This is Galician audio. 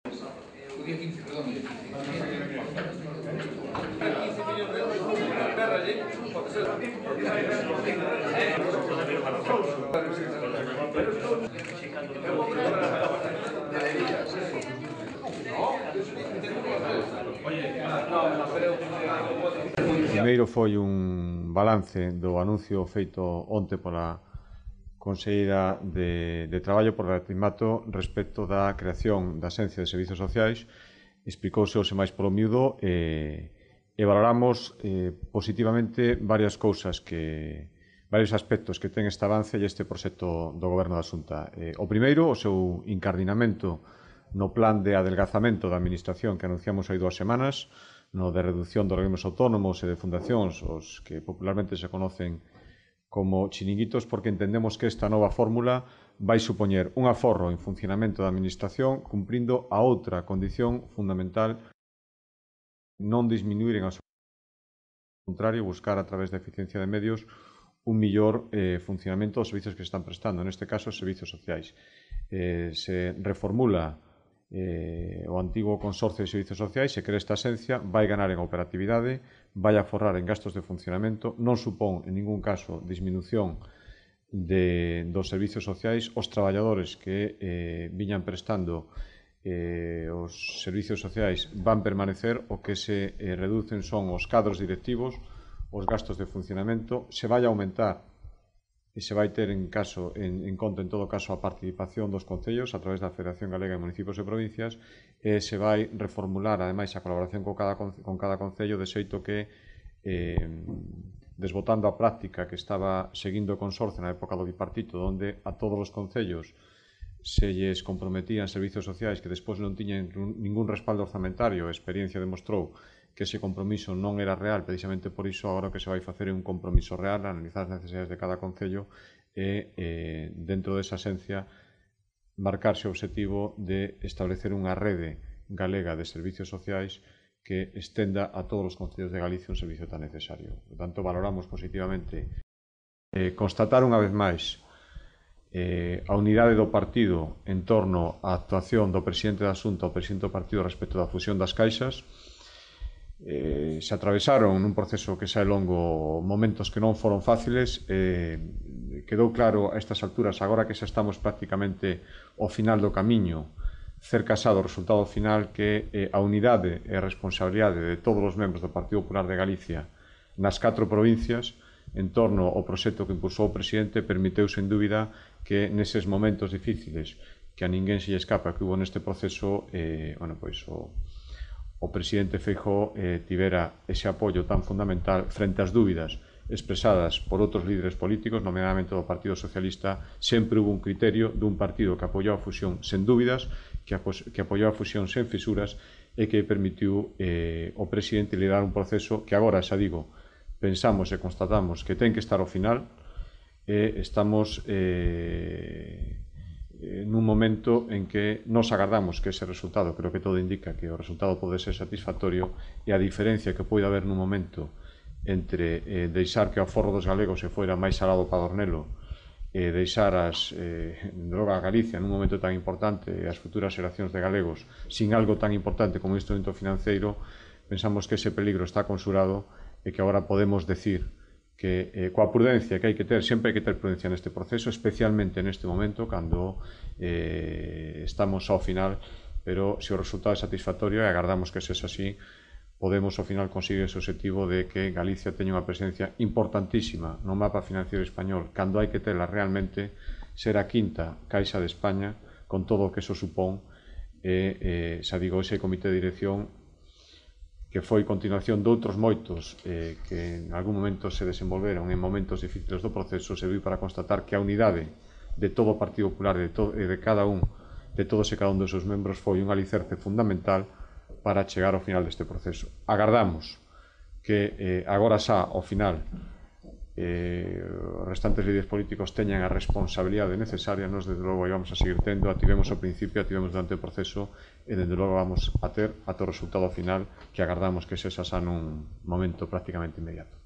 O día 15, perdón, o día 15. Primeiro foi un balance do anuncio feito onte pola Conselleira de Traballo por Gatimato respecto da creación da Axencia de Servizos Sociais. Explicouse hoxe máis polo miúdo e valoramos positivamente varias cousas varios aspectos que ten este avance e este proxecto do Goberno da Xunta. O primeiro, o seu incardinamento no plan de adelgazamento da Administración que anunciamos hai 2 semanas, no de reducción dos organismos autónomos e de fundacións, os que popularmente se conocen como chiringuitos, porque entendemos que esta nova fórmula vai supoñer un aforro en funcionamento da Administración cumprindo a outra condición fundamental, non disminuir en absoluto, ao contrario, buscar a través da eficiencia de medios un millor funcionamento dos servizos que se están prestando, neste caso os servizos sociais. Se reformula o antigo Consorcio de Servizos Sociais, se crea esta axencia, vai ganar en operatividade, vai aforrar en gastos de funcionamento, non supón en ningún caso disminución dos servizos sociais. Os traballadores que viñan prestando os servizos sociais van permanecer, o que se reducen son os cadros directivos, os gastos de funcionamento, se vai aumentar e se vai ter en conta, en todo caso, a participación dos concellos a través da Federación Galega de Municipios e Provincias, e se vai reformular, ademais, a colaboración con cada concello, de xeito que, desbotando a práctica que estaba seguindo o Consorcio na época do bipartito, onde a todos os concellos se lles comprometían servizos sociais que despois non tiñen ningún respaldo orzamentario, a experiencia demostrou que ese compromiso non era real. Precisamente por iso agora o que se vai facer é un compromiso real, analizar as necesidades de cada concello e dentro desa axencia marcarse o obxectivo de establecer unha rede galega de servizos sociais que estenda a todos os concellos de Galicia un servicio tan necesario. Por tanto, valoramos positivamente constatar unha vez máis a unidade do partido en torno á actuación do presidente da Xunta, o presidente do partido respecto da fusión das caixas. Se atravesaron nun proceso que xa é longo momentos que non foron fáciles. Quedou claro a estas alturas, agora que xa estamos prácticamente ao final do camiño, cerca xa do resultado final, que a unidade e a responsabilidade de todos os membros do Partido Popular de Galicia nas 4 provincias en torno ao proxecto que impulsou o presidente permiteu, sen dúbida, que neses momentos difíciles que a ninguén se lle escapa que hubo neste proceso, o presidente Feijóo tivera ese apoio tan fundamental frente ás dúbidas expresadas por outros líderes políticos, nomeadamente do Partido Socialista. Sempre hubo un criterio dun partido que apoiou a fusión sen dúbidas, que apoiou a fusión sen fisuras e que permitiu ao presidente liderar un proceso que agora, xa digo, pensamos e constatamos que ten que estar ao final e estamos nun momento en que nos agardamos que ese resultado, creo que todo indica que o resultado pode ser satisfactorio, e a diferencia que pode haber nun momento entre deixar que o aforro dos galegos se foira máis alado para Dornelo e deixar logo a Galicia nun momento tan importante e as futuras xeracións de galegos sin algo tan importante como o instrumento financeiro, pensamos que ese peligro está consurado e que agora podemos decir que coa prudencia que hai que ter, sempre hai que ter prudencia neste proceso, especialmente neste momento, cando estamos ao final, pero se o resultado é satisfactorio e agardamos que sexa así, podemos ao final conseguir ese objetivo de que Galicia teña unha presencia importantísima no mapa financiero español, cando hai que terla realmente, ser a 5ª caixa de España, con todo o que eso supón, xa digo, ese comité de dirección que foi continuación de outros moitos que en algún momento se desenvolveron en momentos difíciles do proceso, serviu para constatar que a unidade de todo o Partido Popular e de cada un, de todos e cada un dos seus membros, foi un alicerce fundamental para chegar ao final deste proceso. Agardamos que agora xa, ao final, os restantes líderes políticos teñan a responsabilidade necesaria. Nos, desde logo, vamos a seguir tendo, a tivemos ao principio, a tivemos durante o proceso, e desde logo vamos a ter ata o resultado final, que agardamos que sexa xa nun momento prácticamente inmediato.